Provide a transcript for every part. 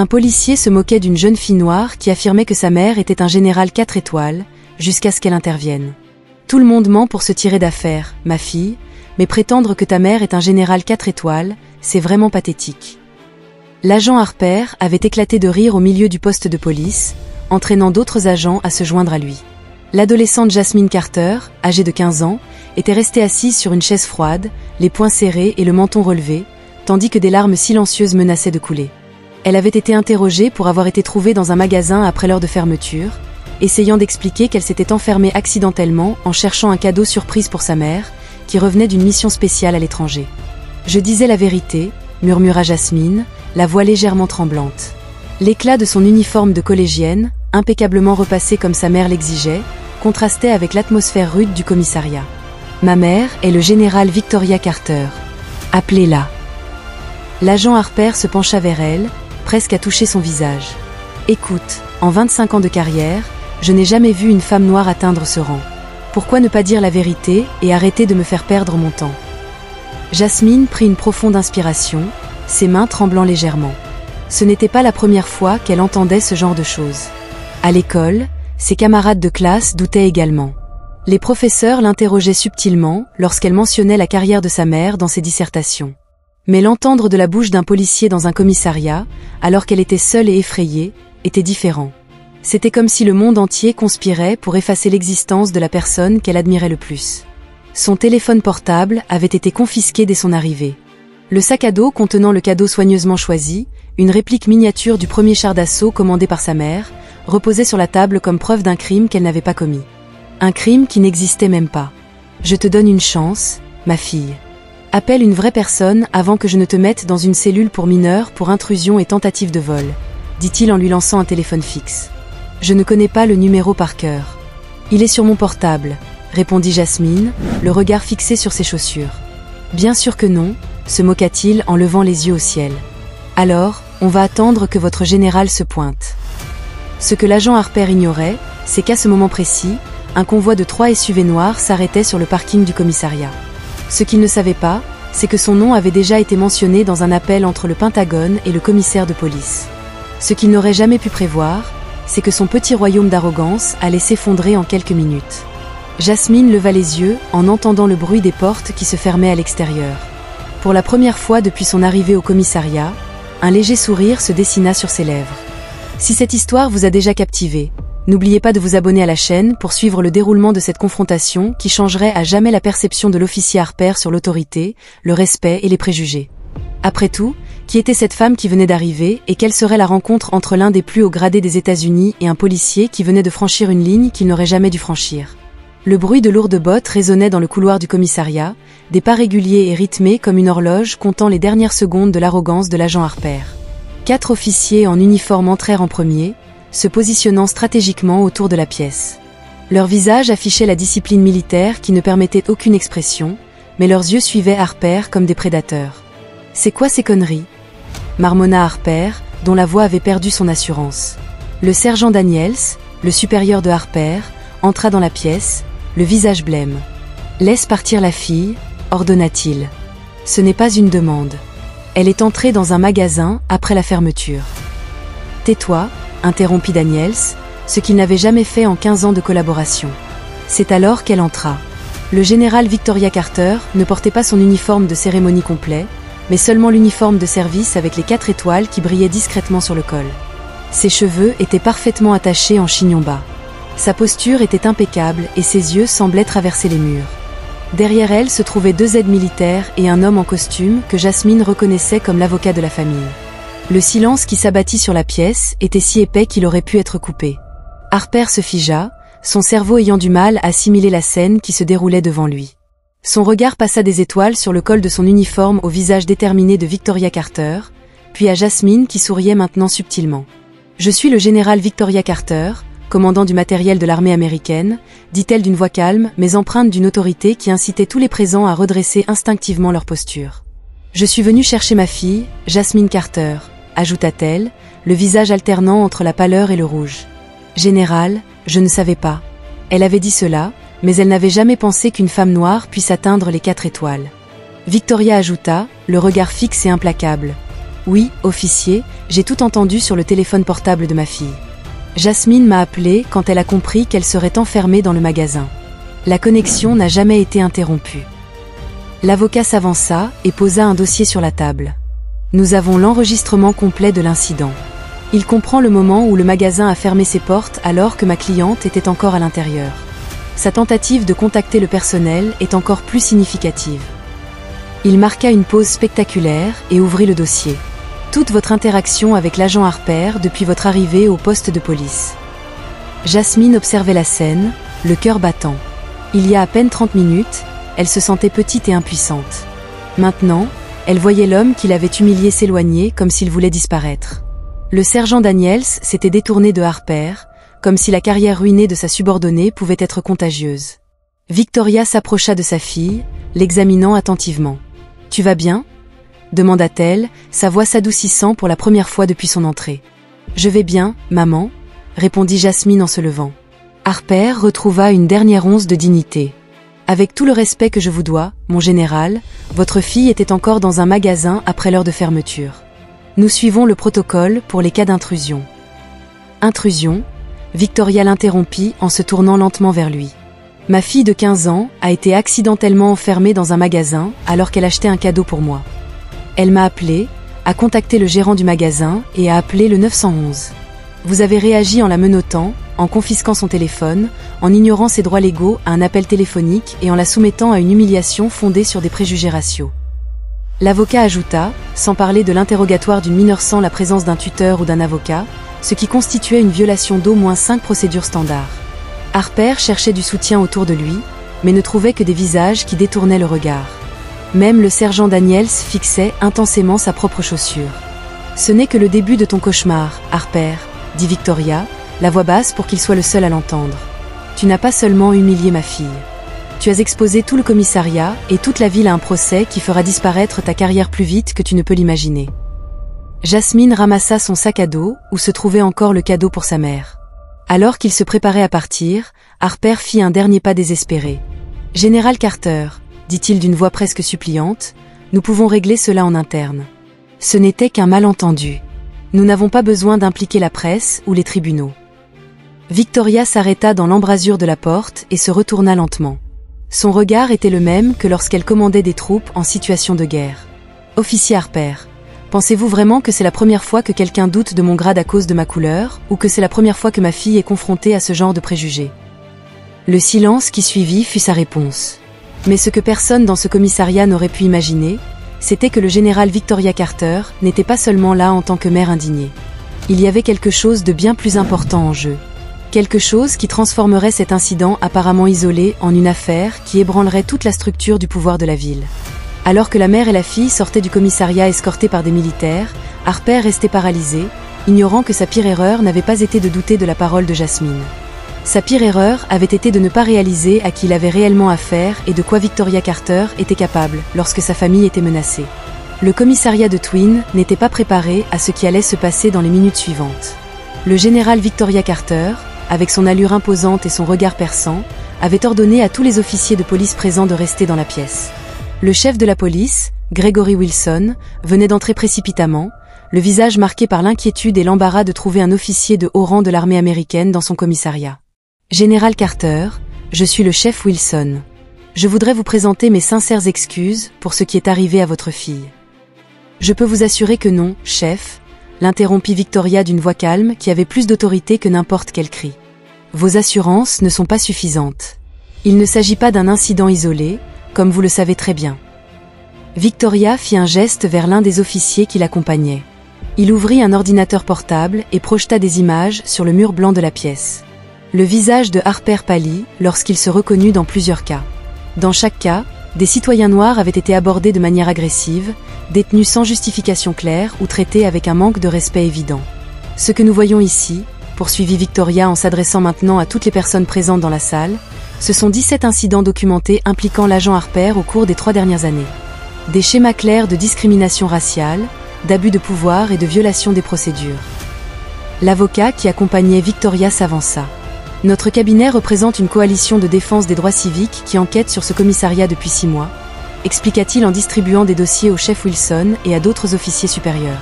Un policier se moquait d'une jeune fille noire qui affirmait que sa mère était un général 4 étoiles, jusqu'à ce qu'elle intervienne. Tout le monde ment pour se tirer d'affaire, ma fille, mais prétendre que ta mère est un général 4 étoiles, c'est vraiment pathétique. L'agent Harper avait éclaté de rire au milieu du poste de police, entraînant d'autres agents à se joindre à lui. L'adolescente Jasmine Carter, âgée de 15 ans, était restée assise sur une chaise froide, les poings serrés et le menton relevé, tandis que des larmes silencieuses menaçaient de couler. Elle avait été interrogée pour avoir été trouvée dans un magasin après l'heure de fermeture, essayant d'expliquer qu'elle s'était enfermée accidentellement en cherchant un cadeau surprise pour sa mère, qui revenait d'une mission spéciale à l'étranger. « Je disais la vérité », murmura Jasmine, la voix légèrement tremblante. L'éclat de son uniforme de collégienne, impeccablement repassé comme sa mère l'exigeait, contrastait avec l'atmosphère rude du commissariat. « Ma mère est le général Victoria Carter. Appelez-la. » L'agent Harper se pencha vers elle, presque à toucher son visage. « Écoute, en 25 ans de carrière, je n'ai jamais vu une femme noire atteindre ce rang. Pourquoi ne pas dire la vérité et arrêter de me faire perdre mon temps ?» Jasmine prit une profonde inspiration, ses mains tremblant légèrement. Ce n'était pas la première fois qu'elle entendait ce genre de choses. À l'école, ses camarades de classe doutaient également. Les professeurs l'interrogeaient subtilement lorsqu'elle mentionnait la carrière de sa mère dans ses dissertations. Mais l'entendre de la bouche d'un policier dans un commissariat, alors qu'elle était seule et effrayée, était différent. C'était comme si le monde entier conspirait pour effacer l'existence de la personne qu'elle admirait le plus. Son téléphone portable avait été confisqué dès son arrivée. Le sac à dos contenant le cadeau soigneusement choisi, une réplique miniature du premier char d'assaut commandé par sa mère, reposait sur la table comme preuve d'un crime qu'elle n'avait pas commis. Un crime qui n'existait même pas. « Je te donne une chance, ma fille. Appelle une vraie personne avant que je ne te mette dans une cellule pour mineurs pour intrusion et tentative de vol, » dit-il en lui lançant un téléphone fixe. « Je ne connais pas le numéro par cœur. »« Il est sur mon portable, » répondit Jasmine, le regard fixé sur ses chaussures. « Bien sûr que non, » se moqua-t-il en levant les yeux au ciel. « Alors, on va attendre que votre général se pointe. » Ce que l'agent Harper ignorait, c'est qu'à ce moment précis, un convoi de 3 SUV noirs s'arrêtait sur le parking du commissariat. Ce qu'il ne savait pas, c'est que son nom avait déjà été mentionné dans un appel entre le Pentagone et le commissaire de police. Ce qu'il n'aurait jamais pu prévoir, c'est que son petit royaume d'arrogance allait s'effondrer en quelques minutes. Jasmine leva les yeux en entendant le bruit des portes qui se fermaient à l'extérieur. Pour la première fois depuis son arrivée au commissariat, un léger sourire se dessina sur ses lèvres. Si cette histoire vous a déjà captivé, n'oubliez pas de vous abonner à la chaîne pour suivre le déroulement de cette confrontation qui changerait à jamais la perception de l'officier Harper sur l'autorité, le respect et les préjugés. Après tout, qui était cette femme qui venait d'arriver et quelle serait la rencontre entre l'un des plus hauts gradés des États-Unis et un policier qui venait de franchir une ligne qu'il n'aurait jamais dû franchir? Le bruit de lourdes bottes résonnait dans le couloir du commissariat, des pas réguliers et rythmés comme une horloge comptant les dernières secondes de l'arrogance de l'agent Harper. 4 officiers en uniforme entrèrent en premier, se positionnant stratégiquement autour de la pièce. Leur visage affichait la discipline militaire qui ne permettait aucune expression, mais leurs yeux suivaient Harper comme des prédateurs. « C'est quoi ces conneries ?» marmonna Harper, dont la voix avait perdu son assurance. Le sergent Daniels, le supérieur de Harper, entra dans la pièce, le visage blême. « Laisse partir la fille, » ordonna-t-il. « Ce n'est pas une demande. Elle est entrée dans un magasin après la fermeture. »« Tais-toi, » interrompit Daniels, ce qu'il n'avait jamais fait en 15 ans de collaboration. C'est alors qu'elle entra. Le général Victoria Carter ne portait pas son uniforme de cérémonie complet, mais seulement l'uniforme de service avec les 4 étoiles qui brillaient discrètement sur le col. Ses cheveux étaient parfaitement attachés en chignon bas. Sa posture était impeccable et ses yeux semblaient traverser les murs. Derrière elle se trouvaient 2 aides militaires et un homme en costume que Jasmine reconnaissait comme l'avocat de la famille. Le silence qui s'abattit sur la pièce était si épais qu'il aurait pu être coupé. Harper se figea, son cerveau ayant du mal à assimiler la scène qui se déroulait devant lui. Son regard passa des étoiles sur le col de son uniforme au visage déterminé de Victoria Carter, puis à Jasmine qui souriait maintenant subtilement. « Je suis le général Victoria Carter, commandant du matériel de l'armée américaine, » dit-elle d'une voix calme mais empreinte d'une autorité qui incitait tous les présents à redresser instinctivement leur posture. « Je suis venue chercher ma fille, Jasmine Carter, » ajouta-t-elle, le visage alternant entre la pâleur et le rouge. « Général, je ne savais pas. » Elle avait dit cela, mais elle n'avait jamais pensé qu'une femme noire puisse atteindre les 4 étoiles. Victoria ajouta, le regard fixe et implacable. « Oui, officier, j'ai tout entendu sur le téléphone portable de ma fille. Jasmine m'a appelé quand elle a compris qu'elle serait enfermée dans le magasin. La connexion n'a jamais été interrompue. L'avocat s'avança et posa un dossier sur la table. Nous avons l'enregistrement complet de l'incident. Il comprend le moment où le magasin a fermé ses portes alors que ma cliente était encore à l'intérieur. Sa tentative de contacter le personnel est encore plus significative. Il marqua une pause spectaculaire et ouvrit le dossier. Toute votre interaction avec l'agent Harper depuis votre arrivée au poste de police. Jasmine observait la scène, le cœur battant. Il y a à peine 30 minutes, elle se sentait petite et impuissante. Maintenant, elle voyait l'homme qui l'avait humiliée s'éloigner comme s'il voulait disparaître. Le sergent Daniels s'était détourné de Harper, comme si la carrière ruinée de sa subordonnée pouvait être contagieuse. Victoria s'approcha de sa fille, l'examinant attentivement. « Tu vas bien ?» demanda-t-elle, sa voix s'adoucissant pour la première fois depuis son entrée. « Je vais bien, maman », répondit Jasmine en se levant. Harper retrouva une dernière once de dignité. « Avec tout le respect que je vous dois, mon général, votre fille était encore dans un magasin après l'heure de fermeture. Nous suivons le protocole pour les cas d'intrusion. » Intrusion, Victoria l'interrompit en se tournant lentement vers lui. « Ma fille de 15 ans a été accidentellement enfermée dans un magasin alors qu'elle achetait un cadeau pour moi. Elle m'a appelé, a contacté le gérant du magasin et a appelé le 911. Vous avez réagi en la menottant, en confisquant son téléphone, en ignorant ses droits légaux à un appel téléphonique et en la soumettant à une humiliation fondée sur des préjugés raciaux. » L'avocat ajouta, sans parler de l'interrogatoire d'une mineure sans la présence d'un tuteur ou d'un avocat, ce qui constituait une violation d'au moins 5 procédures standards. Harper cherchait du soutien autour de lui, mais ne trouvait que des visages qui détournaient le regard. Même le sergent Daniels fixait intensément sa propre chaussure. « Ce n'est que le début de ton cauchemar, Harper, » dit Victoria, la voix basse pour qu'il soit le seul à l'entendre. « Tu n'as pas seulement humilié ma fille. Tu as exposé tout le commissariat et toute la ville à un procès qui fera disparaître ta carrière plus vite que tu ne peux l'imaginer. » Jasmine ramassa son sac à dos, où se trouvait encore le cadeau pour sa mère. Alors qu'il se préparait à partir, Harper fit un dernier pas désespéré. « Général Carter, » dit-il d'une voix presque suppliante, « nous pouvons régler cela en interne. Ce n'était qu'un malentendu. Nous n'avons pas besoin d'impliquer la presse ou les tribunaux. » Victoria s'arrêta dans l'embrasure de la porte et se retourna lentement. Son regard était le même que lorsqu'elle commandait des troupes en situation de guerre. « Officier Harper, pensez-vous vraiment que c'est la première fois que quelqu'un doute de mon grade à cause de ma couleur, ou que c'est la première fois que ma fille est confrontée à ce genre de préjugés ?» Le silence qui suivit fut sa réponse. Mais ce que personne dans ce commissariat n'aurait pu imaginer, c'était que le général Victoria Carter n'était pas seulement là en tant que mère indignée. Il y avait quelque chose de bien plus important en jeu. Quelque chose qui transformerait cet incident apparemment isolé en une affaire qui ébranlerait toute la structure du pouvoir de la ville. Alors que la mère et la fille sortaient du commissariat escortées par des militaires, Harper restait paralysé, ignorant que sa pire erreur n'avait pas été de douter de la parole de Jasmine. Sa pire erreur avait été de ne pas réaliser à qui il avait réellement affaire et de quoi Victoria Carter était capable lorsque sa famille était menacée. Le commissariat de Twin n'était pas préparé à ce qui allait se passer dans les minutes suivantes. Le général Victoria Carter, avec son allure imposante et son regard perçant, avait ordonné à tous les officiers de police présents de rester dans la pièce. Le chef de la police, Gregory Wilson, venait d'entrer précipitamment, le visage marqué par l'inquiétude et l'embarras de trouver un officier de haut rang de l'armée américaine dans son commissariat. « Général Carter, je suis le chef Wilson. Je voudrais vous présenter mes sincères excuses pour ce qui est arrivé à votre fille. » « Je peux vous assurer que non, chef, » l'interrompit Victoria d'une voix calme qui avait plus d'autorité que n'importe quel cri. « Vos assurances ne sont pas suffisantes. Il ne s'agit pas d'un incident isolé, comme vous le savez très bien. » Victoria fit un geste vers l'un des officiers qui l'accompagnait. Il ouvrit un ordinateur portable et projeta des images sur le mur blanc de la pièce. Le visage de Harper pâlit lorsqu'il se reconnut dans plusieurs cas. Dans chaque cas, des citoyens noirs avaient été abordés de manière agressive, détenus sans justification claire ou traités avec un manque de respect évident. Ce que nous voyons ici, poursuivit Victoria en s'adressant maintenant à toutes les personnes présentes dans la salle, ce sont 17 incidents documentés impliquant l'agent Harper au cours des 3 dernières années. Des schémas clairs de discrimination raciale, d'abus de pouvoir et de violation des procédures. L'avocat qui accompagnait Victoria s'avança. « Notre cabinet représente une coalition de défense des droits civiques qui enquête sur ce commissariat depuis 6 mois, expliqua-t-il en distribuant des dossiers au chef Wilson et à d'autres officiers supérieurs.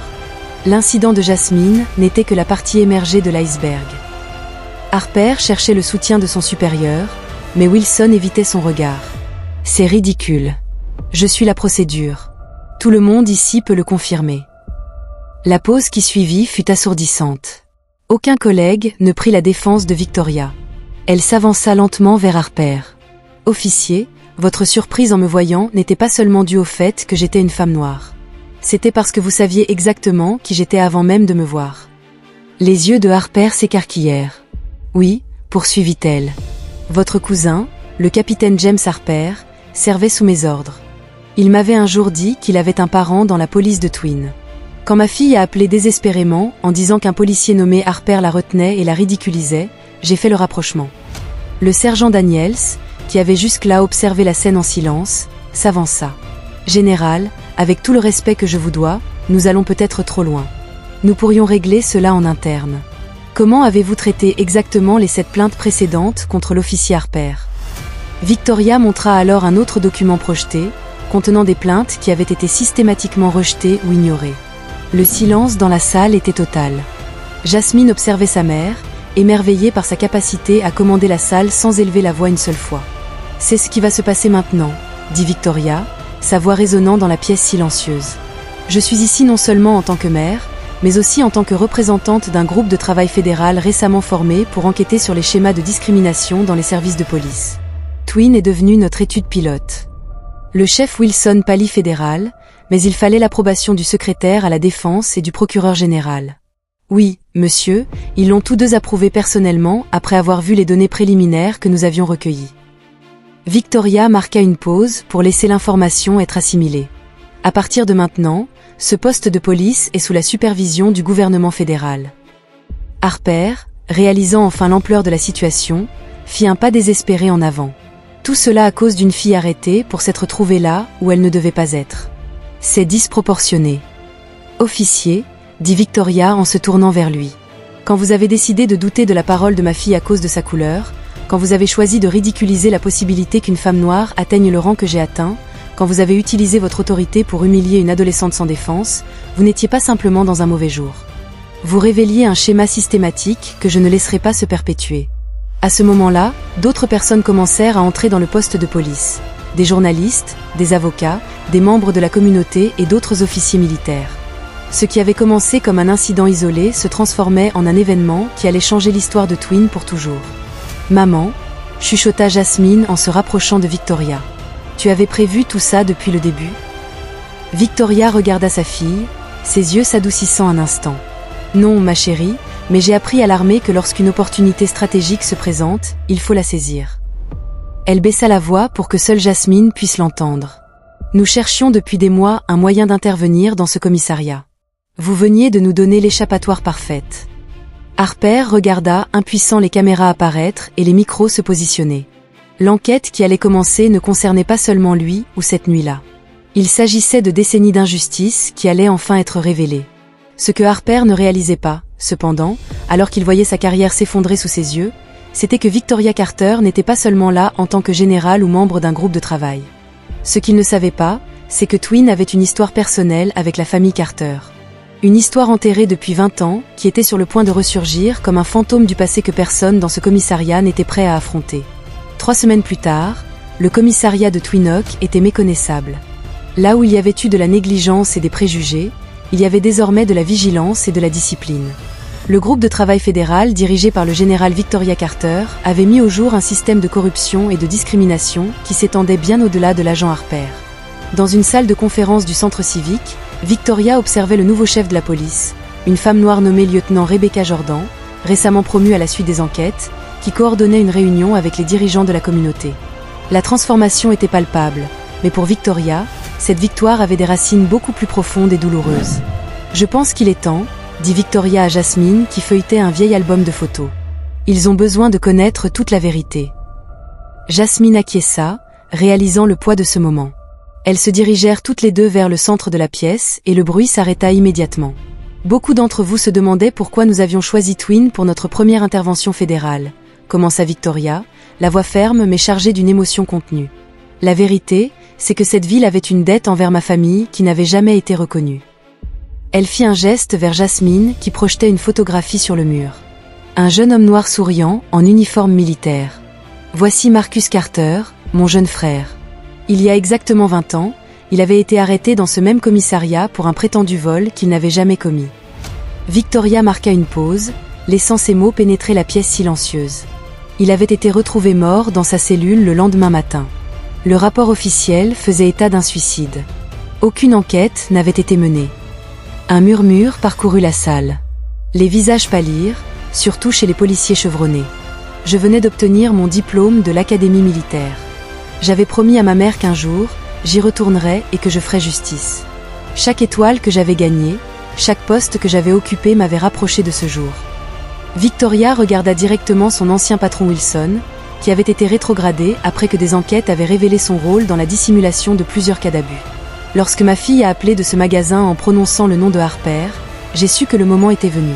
L'incident de Jasmine n'était que la partie émergée de l'iceberg. Harper cherchait le soutien de son supérieur, mais Wilson évitait son regard. C'est ridicule. Je suis la procédure. Tout le monde ici peut le confirmer. La pause qui suivit fut assourdissante. Aucun collègue ne prit la défense de Victoria. Elle s'avança lentement vers Harper. « Officier, votre surprise en me voyant n'était pas seulement due au fait que j'étais une femme noire. C'était parce que vous saviez exactement qui j'étais avant même de me voir. » Les yeux de Harper s'écarquillèrent. « Oui, poursuivit-elle. Votre cousin, le capitaine James Harper, servait sous mes ordres. Il m'avait un jour dit qu'il avait un parent dans la police de Twin. Quand ma fille a appelé désespérément en disant qu'un policier nommé Harper la retenait et la ridiculisait, j'ai fait le rapprochement. » Le sergent Daniels, qui avait jusque-là observé la scène en silence, s'avança. « Général, avec tout le respect que je vous dois, nous allons peut-être trop loin. Nous pourrions régler cela en interne. Comment avez-vous traité exactement les 7 plaintes précédentes contre l'officier Harper ?» Victoria montra alors un autre document projeté, contenant des plaintes qui avaient été systématiquement rejetées ou ignorées. Le silence dans la salle était total. Jasmine observait sa mère, émerveillée par sa capacité à commander la salle sans élever la voix une seule fois. « C'est ce qui va se passer maintenant, » dit Victoria, sa voix résonnant dans la pièce silencieuse. « Je suis ici non seulement en tant que mère, mais aussi en tant que représentante d'un groupe de travail fédéral récemment formé pour enquêter sur les schémas de discrimination dans les services de police. Twin est devenue notre étude pilote. » Le chef Wilson pâlit fédéral, mais il fallait l'approbation du secrétaire à la défense et du procureur général. « Oui, monsieur, ils l'ont tous deux approuvé personnellement après avoir vu les données préliminaires que nous avions recueillies. » Victoria marqua une pause pour laisser l'information être assimilée. À partir de maintenant, ce poste de police est sous la supervision du gouvernement fédéral. Harper, réalisant enfin l'ampleur de la situation, fit un pas désespéré en avant. Tout cela à cause d'une fille arrêtée pour s'être trouvée là où elle ne devait pas être. C'est disproportionné. Officier, dit Victoria en se tournant vers lui. Quand vous avez décidé de douter de la parole de ma fille à cause de sa couleur, quand vous avez choisi de ridiculiser la possibilité qu'une femme noire atteigne le rang que j'ai atteint, quand vous avez utilisé votre autorité pour humilier une adolescente sans défense, vous n'étiez pas simplement dans un mauvais jour. Vous révéliez un schéma systématique que je ne laisserai pas se perpétuer. À ce moment-là, d'autres personnes commencèrent à entrer dans le poste de police. Des journalistes, des avocats, des membres de la communauté et d'autres officiers militaires. Ce qui avait commencé comme un incident isolé se transformait en un événement qui allait changer l'histoire de Twin pour toujours. « Maman », chuchota Jasmine en se rapprochant de Victoria. « Tu avais prévu tout ça depuis le début ?» Victoria regarda sa fille, ses yeux s'adoucissant un instant. « Non, ma chérie, mais j'ai appris à l'armée que lorsqu'une opportunité stratégique se présente, il faut la saisir. » Elle baissa la voix pour que seule Jasmine puisse l'entendre. « Nous cherchions depuis des mois un moyen d'intervenir dans ce commissariat. Vous veniez de nous donner l'échappatoire parfaite. » Harper regarda impuissant les caméras apparaître et les micros se positionner. L'enquête qui allait commencer ne concernait pas seulement lui ou cette nuit-là. Il s'agissait de décennies d'injustice qui allaient enfin être révélées. Ce que Harper ne réalisait pas, cependant, alors qu'il voyait sa carrière s'effondrer sous ses yeux, c'était que Victoria Carter n'était pas seulement là en tant que générale ou membre d'un groupe de travail. Ce qu'il ne savait pas, c'est que Twin avait une histoire personnelle avec la famille Carter. Une histoire enterrée depuis 20 ans, qui était sur le point de ressurgir comme un fantôme du passé que personne dans ce commissariat n'était prêt à affronter. 3 semaines plus tard, le commissariat de Twin Oak était méconnaissable. Là où il y avait eu de la négligence et des préjugés, il y avait désormais de la vigilance et de la discipline. Le groupe de travail fédéral dirigé par le général Victoria Carter avait mis au jour un système de corruption et de discrimination qui s'étendait bien au-delà de l'agent Harper. Dans une salle de conférence du centre civique, Victoria observait le nouveau chef de la police, une femme noire nommée lieutenant Rebecca Jordan, récemment promue à la suite des enquêtes, qui coordonnait une réunion avec les dirigeants de la communauté. La transformation était palpable, mais pour Victoria, cette victoire avait des racines beaucoup plus profondes et douloureuses. « Je pense qu'il est temps », dit Victoria à Jasmine qui feuilletait un vieil album de photos. « Ils ont besoin de connaître toute la vérité. » Jasmine acquiesça, réalisant le poids de ce moment. Elles se dirigèrent toutes les deux vers le centre de la pièce et le bruit s'arrêta immédiatement. Beaucoup d'entre vous se demandaient pourquoi nous avions choisi Twin pour notre première intervention fédérale, commença Victoria, la voix ferme mais chargée d'une émotion contenue. La vérité, c'est que cette ville avait une dette envers ma famille qui n'avait jamais été reconnue. Elle fit un geste vers Jasmine qui projetait une photographie sur le mur. Un jeune homme noir souriant, en uniforme militaire. Voici Marcus Carter, mon jeune frère. Il y a exactement 20 ans, il avait été arrêté dans ce même commissariat pour un prétendu vol qu'il n'avait jamais commis. Victoria marqua une pause, laissant ces mots pénétrer la pièce silencieuse. Il avait été retrouvé mort dans sa cellule le lendemain matin. Le rapport officiel faisait état d'un suicide. Aucune enquête n'avait été menée. Un murmure parcourut la salle. Les visages pâlirent, surtout chez les policiers chevronnés. Je venais d'obtenir mon diplôme de l'académie militaire. J'avais promis à ma mère qu'un jour, j'y retournerais et que je ferais justice. Chaque étoile que j'avais gagnée, chaque poste que j'avais occupé m'avait rapproché de ce jour. Victoria regarda directement son ancien patron Wilson, qui avait été rétrogradé après que des enquêtes avaient révélé son rôle dans la dissimulation de plusieurs cas d'abus. Lorsque ma fille a appelé de ce magasin en prononçant le nom de Harper, j'ai su que le moment était venu.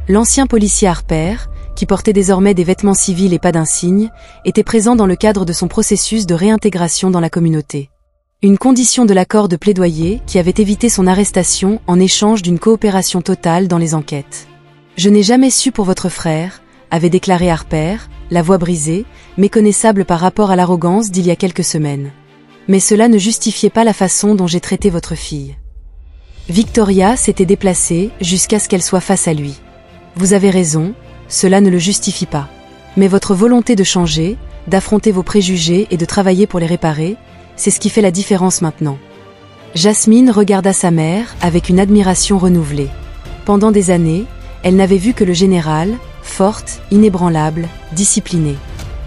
L'ancien policier Harper, qui portait désormais des vêtements civils et pas d'insigne, était présent dans le cadre de son processus de réintégration dans la communauté. Une condition de l'accord de plaidoyer qui avait évité son arrestation en échange d'une coopération totale dans les enquêtes. « Je n'ai jamais su pour votre frère », avait déclaré Harper, la voix brisée, méconnaissable par rapport à l'arrogance d'il y a quelques semaines. Mais cela ne justifiait pas la façon dont j'ai traité votre fille. Victoria s'était déplacée jusqu'à ce qu'elle soit face à lui. Vous avez raison, cela ne le justifie pas. Mais votre volonté de changer, d'affronter vos préjugés et de travailler pour les réparer, c'est ce qui fait la différence maintenant. Jasmine regarda sa mère avec une admiration renouvelée. Pendant des années, elle n'avait vu que le général, forte, inébranlable, disciplinée.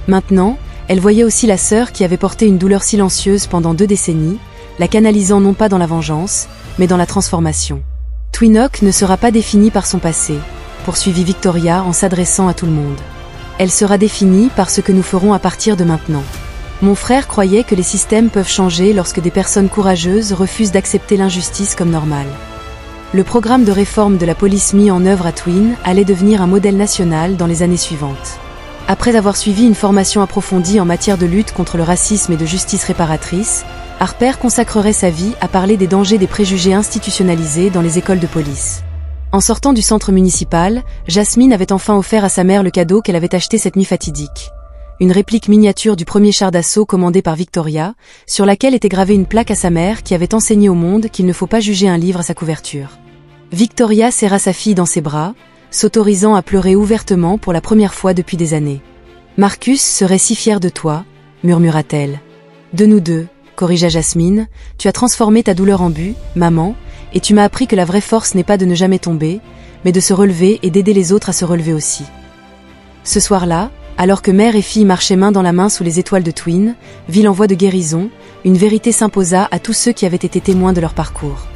Maintenant, elle voyait aussi la sœur qui avait porté une douleur silencieuse pendant 2 décennies, la canalisant non pas dans la vengeance, mais dans la transformation. Twin Oak ne sera pas définie par son passé, poursuivit Victoria en s'adressant à tout le monde. Elle sera définie par ce que nous ferons à partir de maintenant. Mon frère croyait que les systèmes peuvent changer lorsque des personnes courageuses refusent d'accepter l'injustice comme normale. Le programme de réforme de la police mis en œuvre à Twin allait devenir un modèle national dans les années suivantes. Après avoir suivi une formation approfondie en matière de lutte contre le racisme et de justice réparatrice, Harper consacrerait sa vie à parler des dangers des préjugés institutionnalisés dans les écoles de police. En sortant du centre municipal, Jasmine avait enfin offert à sa mère le cadeau qu'elle avait acheté cette nuit fatidique. Une réplique miniature du premier char d'assaut commandé par Victoria, sur laquelle était gravée une plaque à sa mère qui avait enseigné au monde qu'il ne faut pas juger un livre à sa couverture. Victoria serra sa fille dans ses bras, s'autorisant à pleurer ouvertement pour la première fois depuis des années. « Marcus serait si fier de toi », murmura-t-elle. « De nous deux », corrigea Jasmine, « tu as transformé ta douleur en but, maman, et tu m'as appris que la vraie force n'est pas de ne jamais tomber, mais de se relever et d'aider les autres à se relever aussi. » Ce soir-là, alors que mère et fille marchaient main dans la main sous les étoiles de Twin, ville en voie de guérison, une vérité s'imposa à tous ceux qui avaient été témoins de leur parcours.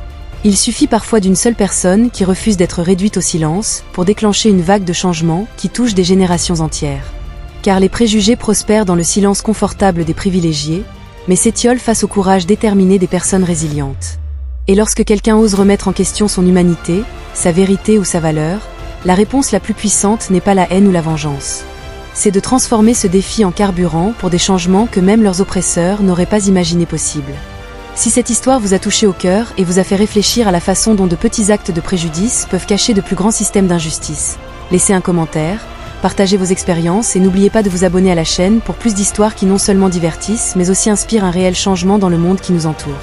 Il suffit parfois d'une seule personne qui refuse d'être réduite au silence pour déclencher une vague de changement qui touche des générations entières. Car les préjugés prospèrent dans le silence confortable des privilégiés, mais s'étiolent face au courage déterminé des personnes résilientes. Et lorsque quelqu'un ose remettre en question son humanité, sa vérité ou sa valeur, la réponse la plus puissante n'est pas la haine ou la vengeance. C'est de transformer ce défi en carburant pour des changements que même leurs oppresseurs n'auraient pas imaginé possibles. Si cette histoire vous a touché au cœur et vous a fait réfléchir à la façon dont de petits actes de préjudice peuvent cacher de plus grands systèmes d'injustice, laissez un commentaire, partagez vos expériences et n'oubliez pas de vous abonner à la chaîne pour plus d'histoires qui non seulement divertissent mais aussi inspirent un réel changement dans le monde qui nous entoure.